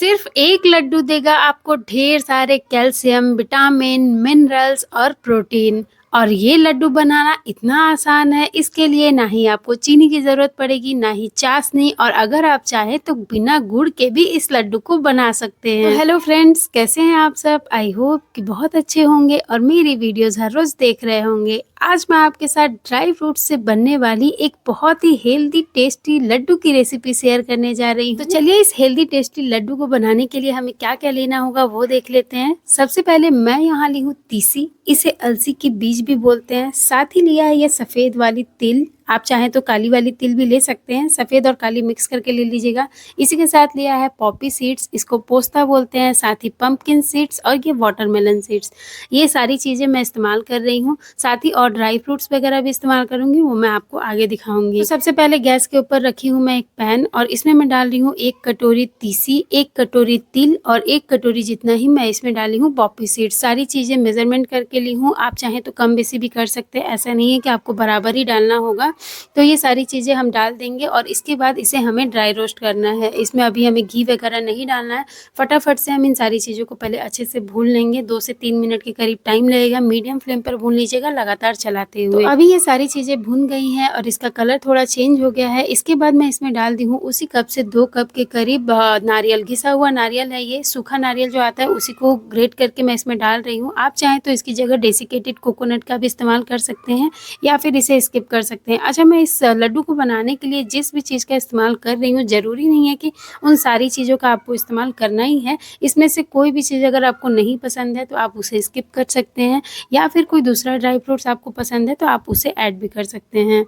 सिर्फ एक लड्डू देगा आपको ढेर सारे कैल्शियम, विटामिन, मिनरल्स और प्रोटीन। और ये लड्डू बनाना इतना आसान है, इसके लिए ना ही आपको चीनी की ज़रूरत पड़ेगी, ना ही चाशनी, और अगर आप चाहें तो बिना गुड़ के भी इस लड्डू को बना सकते हैं। तो हेलो फ्रेंड्स, कैसे हैं आप सब? आई होप कि बहुत अच्छे होंगे और मेरी वीडियोस हर रोज़ देख रहे होंगे। आज मैं आपके साथ ड्राई फ्रूट्स से बनने वाली एक बहुत ही हेल्दी टेस्टी लड्डू की रेसिपी शेयर करने जा रही हूँ। तो चलिए इस हेल्दी टेस्टी लड्डू को बनाने के लिए हमें क्या क्या लेना होगा वो देख लेते हैं। सबसे पहले मैं यहाँ ली हूँ तीसी, इसे अलसी की बीज भी बोलते हैं। साथ ही लिया है ये सफ़ेद वाली तिल, आप चाहें तो काली वाली तिल भी ले सकते हैं, सफ़ेद और काली मिक्स करके ले लीजिएगा। इसी के साथ लिया है पॉपी सीड्स, इसको पोस्ता बोलते हैं। साथ ही पंपकिन सीड्स और ये वाटरमेलन सीड्स, ये सारी चीज़ें मैं इस्तेमाल कर रही हूँ। साथ ही और ड्राई फ्रूट्स वगैरह भी इस्तेमाल करूँगी, वो मैं आपको आगे दिखाऊंगी। तो सबसे पहले गैस के ऊपर रखी हूँ मैं एक पैन और इसमें मैं डाल रही हूँ 1 कटोरी तीसी, 1 कटोरी तिल और 1 कटोरी जितना ही मैं इसमें डाली हूँ पॉपी सीड्स। सारी चीज़ें मेजरमेंट करके ली हूँ, आप चाहें तो कम बेसी भी कर सकते हैं, ऐसा नहीं है कि आपको बराबर ही डालना होगा। तो ये सारी चीज़ें हम डाल देंगे और इसके बाद इसे हमें ड्राई रोस्ट करना है। इसमें अभी हमें घी वगैरह नहीं डालना है, फटाफट से हम इन सारी चीज़ों को पहले अच्छे से भून लेंगे। 2 से 3 मिनट के करीब टाइम लगेगा, मीडियम फ्लेम पर भून लीजिएगा लगातार चलाते हुए। तो अभी ये सारी चीज़ें भून गई हैं और इसका कलर थोड़ा चेंज हो गया है। इसके बाद मैं इसमें डाल दी हूँ उसी कप से 2 कप के करीब नारियल, घिसा हुआ नारियल है, ये सूखा नारियल जो आता है उसी को ग्रेट करके मैं इसमें डाल रही हूँ। आप चाहें तो इसकी जगह डेसिकेटेड कोकोनट का भी इस्तेमाल कर सकते हैं या फिर इसे स्किप कर सकते हैं। अच्छा, मैं इस लड्डू को बनाने के लिए जिस भी चीज़ का इस्तेमाल कर रही हूँ, ज़रूरी नहीं है कि उन सारी चीज़ों का आपको इस्तेमाल करना ही है। इसमें से कोई भी चीज़ अगर आपको नहीं पसंद है तो आप उसे स्किप कर सकते हैं, या फिर कोई दूसरा ड्राई फ्रूट्स आपको पसंद है तो आप उसे ऐड भी कर सकते हैं।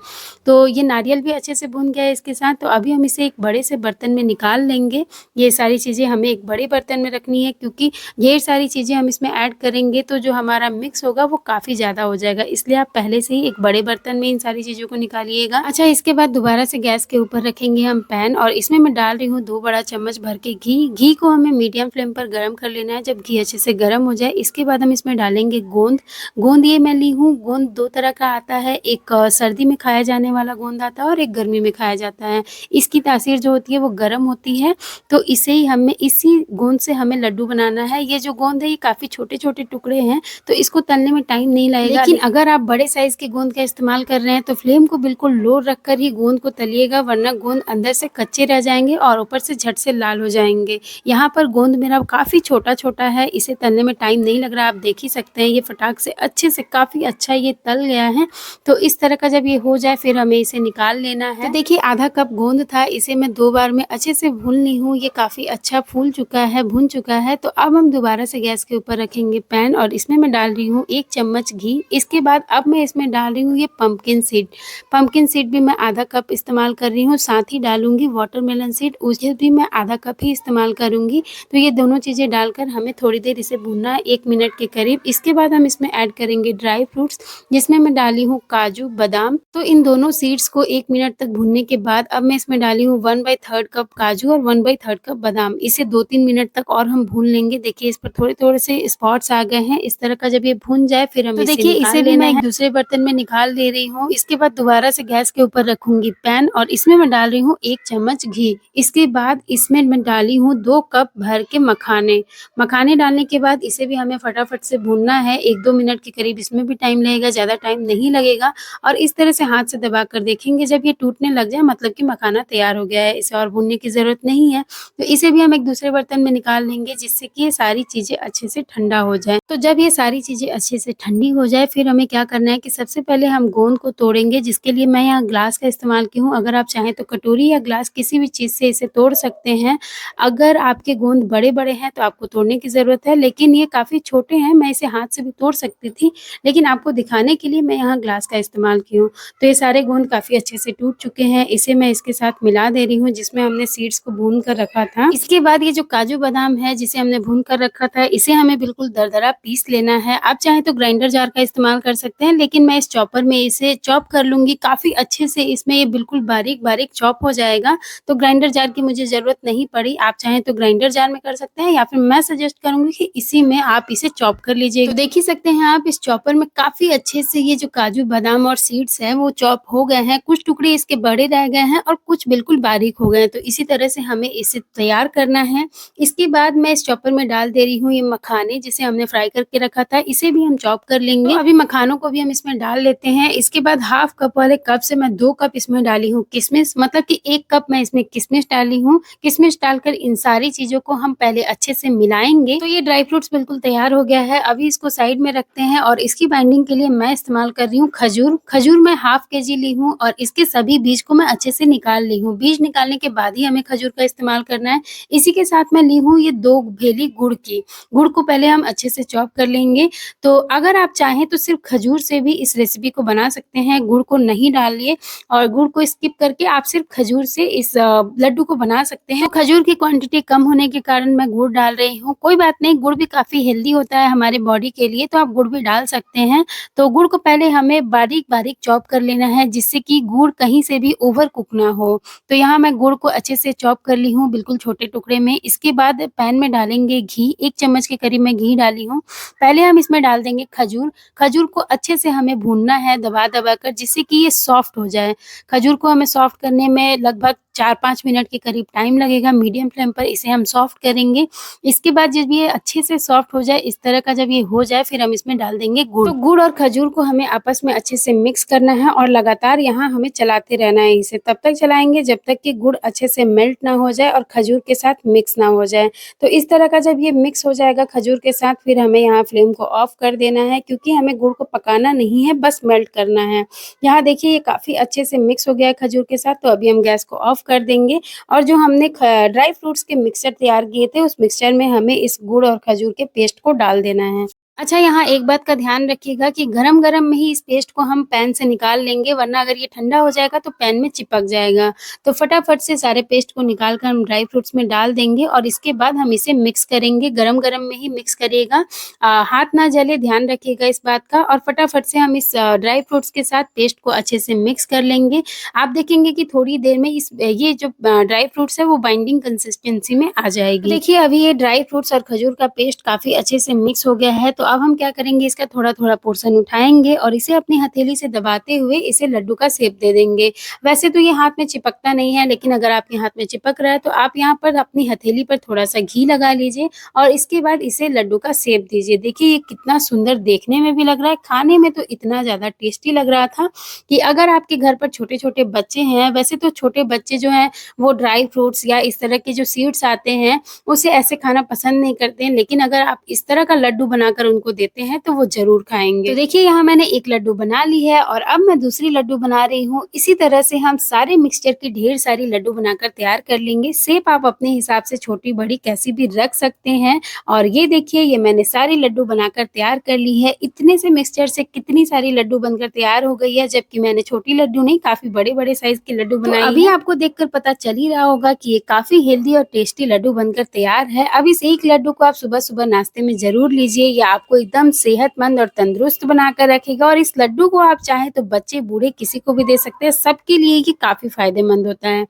तो ये नारियल भी अच्छे से भून गया है इसके साथ। तो अभी हम इसे एक बड़े से बर्तन में निकाल लेंगे। ये सारी चीज़ें हमें एक बड़े बर्तन में रखनी है, क्योंकि ढेर सारी चीज़ें हम इसमें ऐड करेंगे तो जो हमारा मिक्स होगा वो काफ़ी ज़्यादा हो जाएगा, इसलिए आप पहले से ही एक बड़े बर्तन में इन सारी चीज़ों को निकालिएगा। अच्छा, इसके बाद दोबारा से गैस के ऊपर रखेंगे हम पैन और इसमें मैं डाल रही हूँ 2 बड़ा चम्मच भर के घी। घी को हमें मीडियम फ्लेम पर गर्म कर लेना है। जब घी अच्छे से गर्म हो जाए इसके बाद हम इसमें डालेंगे गोंद। गोंद ये मैं ली हूँ, गोंद 2 तरह का आता है, एक सर्दी में खाया जाने वाला गोंद आता है और एक गर्मी में खाया जाता है। इसकी तासीर जो होती है वो गर्म होती है, तो इसे ही हमें इसी गोंद से हमें लड्डू बनाना है। ये जो गोंद है ये काफ़ी छोटे-छोटे टुकड़े हैं, तो इसको तलने में टाइम नहीं लगेगा। लेकिन अगर आप बड़े साइज़ के गोंद का इस्तेमाल कर रहे हैं तो फ्लेम को बिल्कुल लो रखकर ही गोंद को तलिएगा, वरना गोंद अंदर से कच्चे रह जाएँगे और ऊपर से झट से लाल हो जाएँगे। यहाँ पर गोंद मेरा काफ़ी छोटा-छोटा है, इसे तलने में टाइम नहीं लग रहा, आप देख ही सकते हैं। ये फटाक से अच्छे से काफ़ी अच्छा ये तल गया है। तो इस तरह का जब ये हो जाए फिर हमें इसे निकाल लेना है। तो देखिए आधा कप गोंद था, इसे मैं 2 बार में अच्छे से भून ली हूँ। ये काफ़ी अच्छा फूल चुका है, भुन चुका है। तो अब हम दोबारा से गैस के ऊपर रखेंगे पैन और इसमें मैं डाल रही हूँ 1 चम्मच घी। इसके बाद अब मैं इसमें डाल रही हूँ ये पंपकिन सीड। पंपकिन सीड भी मैं आधा कप इस्तेमाल कर रही हूँ, साथ ही डालूँगी वाटरमेलन सीड, उसे भी मैं आधा कप ही इस्तेमाल करूँगी। तो ये दोनों चीज़ें डालकर हमें थोड़ी देर इसे भूनना है, 1 मिनट के करीब। इसके बाद हम इसमें ऐड करेंगे ड्राई फ्रूट्स, जिसमें मैं डाली हूँ काजू, बादाम। तो इन दोनों सीड्स को 1 मिनट तक भूनने के बाद अब मैं इसमें डाली हूँ 1/3 कप काजू और 1/3 कप बादाम। इसे 2-3 मिनट तक और हम भून लेंगे। देखिए इस पर थोड़े-थोड़े से स्पॉट्स आ गए हैं, इस तरह का जब ये भून जाए फिर हम इसे भी मैं एक दूसरे बर्तन में निकाल ले रही हूँ। इसके बाद दोबारा से गैस के ऊपर रखूँगी पैन और इसमें मैं डाल रही हूँ 1 चम्मच घी। इसके बाद इसमें मैं डाली हूँ 2 कप भर के मखाने। मखाने डालने के बाद इसे भी हमें फटाफट से भूनना है, 1-2 मिनट के करीब इसमें भी टाइम लगेगा, ज़्यादा टाइम नहीं लगेगा। और इस तरह से हाथ से दबाकर देखेंगे, जब ये टूटने लग जाए मतलब कि मखाना तैयार हो गया है, इसे और भूनने की ज़रूरत नहीं है। तो इसे भी हम एक दूसरे बर्तन में निकाल लेंगे, जिससे कि ये सारी चीज़ें अच्छे से ठंडा हो जाए। तो जब ये सारी चीज़ें अच्छे से ठंडी हो जाए फिर हमें क्या करना है कि सबसे पहले हम गोंद को तोड़ेंगे, जिसके लिए मैं यहाँ ग्लास का इस्तेमाल की हूँ। अगर आप चाहें तो कटोरी या ग्लास किसी भी चीज़ से इसे तोड़ सकते हैं। अगर आपके गोंद बड़े-बड़े हैं तो आपको तोड़ने की ज़रूरत है, लेकिन ये काफ़ी छोटे हैं, मैं इसे हाथ से भी तोड़ सकती थी, लेकिन आपको दिखाने के लिए मैं यहाँ ग्लास का इस्तेमाल की हूँ। तो ये सारे गोंद काफ़ी अच्छे से टूट चुके हैं, इसे मैं इसके साथ मिला दे रही हूँ जिसमें हमने सीड्स को भून कर रखा था। इसके बाद ये जो काजू बादाम है जिसे हमने भून कर रखा था, इसे हमें बिल्कुल दरदरा पीस लेना है। आप चाहें तो ग्राइंडर जार का इस्तेमाल कर सकते हैं, लेकिन मैं इस चॉपर में इसे चॉप कर लूँगी, काफ़ी अच्छे से इसमें ये बिल्कुल बारीक-बारीक चॉप हो जाएगा। तो ग्राइंडर जार की मुझे ज़रूरत नहीं पड़ी। आप चाहें तो ग्राइंडर जार में कर सकते हैं या फिर मैं सजेस्ट करूँगी कि इसी में आप इसे चॉप कर लीजिए। तो देख ही सकते हैं आप इस चॉपर में काफ़ी अच्छे से ये जो काजू, बादाम और सीड्स हैं वो चॉप हो गए हैं। कुछ टुकड़े इसके बड़े रह गए हैं और कुछ बिल्कुल बारीक हो गए हैं। तो इसी तरह से हमें इसे तैयार करना है। इसके बाद मैं इस चॉपर में डाल दे रही हूँ ये मखाने जिसे हमने फ्राई करके रखा था, इसे भी हम चॉप कर लेंगे। तो अभी मखानों को भी हम इसमें डाल लेते हैं। इसके बाद हाफ कप वाले कप से मैं 2 कप इसमें डाली हूँ किशमिश, मतलब कि 1 कप मैं इसमें किशमिश डाली हूँ। किशमिश डालकर इन सारी चीज़ों को हम पहले अच्छे से मिलाएँगे। तो ये ड्राई फ्रूट्स बिल्कुल तैयार हो गया है। अभी इसको साइड में रखते हैं और इसकी बाइंडिंग के लिए मैं इस्तेमाल कर रही हूँ खजूर। खजूर मैं हाफ केजी ली हूँ और इसके सभी बीज को मैं अच्छे से निकाल ली हूँ। बीज निकालने के बाद ही हमें खजूर का इस्तेमाल करना है। इसी के साथ मैं ली हूँ ये 2 भेली गुड़ की। गुड़ को पहले हम अच्छे से चॉप कर लेंगे। तो अगर आप चाहें तो सिर्फ़ खजूर से भी इस रेसिपी को बना सकते हैं, गुड़ को नहीं डालिए और गुड़ को स्किप करके आप सिर्फ़ खजूर से इस लड्डू को बना सकते हैं। तो खजूर की क्वांटिटी कम होने के कारण मैं गुड़ डाल रही हूँ। कोई बात नहीं, गुड़ भी काफ़ी हेल्दी होता है हमारे बॉडी के लिए, तो आप गुड़ भी डाल सकते हैं। तो गुड़ को पहले हमें बारीक-बारीक चॉप कर लेना है जिससे कि गुड़ कहीं से भी ओवर कुक ना हो। तो यहाँ मैं गुड़ को अच्छे से चॉप कर ली हूँ बिल्कुल छोटे टुकड़े में। इसके बाद पैन में डालेंगे घी, 1 चम्मच के करीब मैं घी डाली हूँ। पहले हम इसमें डाल देंगे खजूर। खजूर को अच्छे से हमें भूनना है दबा-दबा कर जिससे कि ये सॉफ्ट हो जाए। खजूर को हमें सॉफ्ट करने में लगभग 4-5 मिनट के करीब टाइम लगेगा। मीडियम फ्लेम पर इसे हम सॉफ्ट करेंगे। इसके बाद जब ये अच्छे से सॉफ्ट हो जाए, इस तरह का जब ये हो जाए, फिर हम इसमें डाल देंगे गुड़। तो गुड़ और खजूर को हमें आपस में अच्छे से मिक्स करना है और लगातार यहाँ हमें चलाते रहना है इसे। तब तक चलाएँगे जब तक कि गुड़ अच्छे से मेल्ट ना हो जाए और खजूर के साथ मिक्स ना हो जाए। तो इस तरह का जब ये मिक्स हो जाएगा खजूर के साथ, फिर हमें यहाँ फ्लेम को ऑफ कर देना है क्योंकि हमें गुड़ को पकाना नहीं है, बस मेल्ट करना है। यहाँ देखिए ये काफ़ी अच्छे से मिक्स हो गया है खजूर के साथ, तो अभी हम गैस को ऑफ कर देंगे और जो हमने ड्राई फ्रूट्स के मिक्सचर तैयार किए थे, उस मिक्सचर में हमें इस गुड़ और खजूर के पेस्ट को डाल देना है। अच्छा, यहाँ एक बात का ध्यान रखिएगा कि गरम-गरम में ही इस पेस्ट को हम पैन से निकाल लेंगे, वरना अगर ये ठंडा हो जाएगा तो पैन में चिपक जाएगा। तो फटाफट से सारे पेस्ट को निकाल कर हम ड्राई फ्रूट्स में डाल देंगे और इसके बाद हम इसे मिक्स करेंगे। गरम-गरम में ही मिक्स करिएगा, हाथ ना जले, ध्यान रखिएगा इस बात का। और फटाफट से हम इस ड्राई फ्रूट्स के साथ पेस्ट को अच्छे से मिक्स कर लेंगे। आप देखेंगे कि थोड़ी देर में ये जो ड्राई फ्रूट्स है वो बाइंडिंग कंसिस्टेंसी में आ जाएगी। देखिए अभी ये ड्राई फ्रूट्स और खजूर का पेस्ट काफ़ी अच्छे से मिक्स हो गया है, तो अब हम क्या करेंगे, इसका थोड़ा-थोड़ा पोर्शन उठाएँगे और इसे अपनी हथेली से दबाते हुए इसे लड्डू का शेप दे देंगे। वैसे तो ये हाथ में चिपकता नहीं है, लेकिन अगर आपके हाथ में चिपक रहा है तो आप यहाँ पर अपनी हथेली पर थोड़ा-सा घी लगा लीजिए और इसके बाद इसे लड्डू का शेप दीजिए। देखिए ये कितना सुंदर देखने में भी लग रहा है, खाने में तो इतना ज़्यादा टेस्टी लग रहा था कि अगर आपके घर पर छोटे-छोटे बच्चे हैं, वैसे तो छोटे बच्चे जो हैं वो ड्राई फ्रूट्स या इस तरह के जो सीड्स आते हैं, उसे ऐसे खाना पसंद नहीं करते हैं, लेकिन अगर आप इस तरह का लड्डू बनाकर उनको देते हैं तो वो ज़रूर खाएँगे। तो देखिए यहाँ मैंने एक लड्डू बना ली है और अब मैं दूसरी लड्डू बना रही हूँ। इसी तरह से हम सारे मिक्सचर की ढेर सारी लड्डू बनाकर तैयार कर लेंगे। शेप आप अपने हिसाब से छोटी-बड़ी कैसी भी रख सकते हैं और ये देखिए ये मैंने सारी लड्डू बनाकर तैयार कर ली है। इतने से मिक्सचर से कितनी सारी लड्डू बनकर तैयार हो गई है, जबकि मैंने छोटी लड्डू नहीं, काफ़ी बड़े-बड़े साइज़ की लड्डू बनाई है। अभी आपको देखकर पता चल ही रहा होगा कि ये काफ़ी हेल्दी और टेस्टी लड्डू बनकर तैयार है। अब इस एक लड्डू को आप सुबह-सुबह नाश्ते में ज़रूर लीजिए, ये आपको एकदम सेहतमंद और तंदुरुस्त बनाकर रखेगा और इस लड्डू को आप चाहें तो बच्चे, बूढ़े किसी को भी दे सकते हैं, सबके लिए ये काफ़ी फ़ायदेमंद होता है।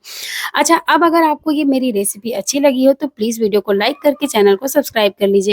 अच्छा, अब अगर आपको ये मेरी रेसिपी अच्छी लगी हो तो प्लीज़ वीडियो को लाइक करके चैनल को सब्सक्राइब कर लीजिए।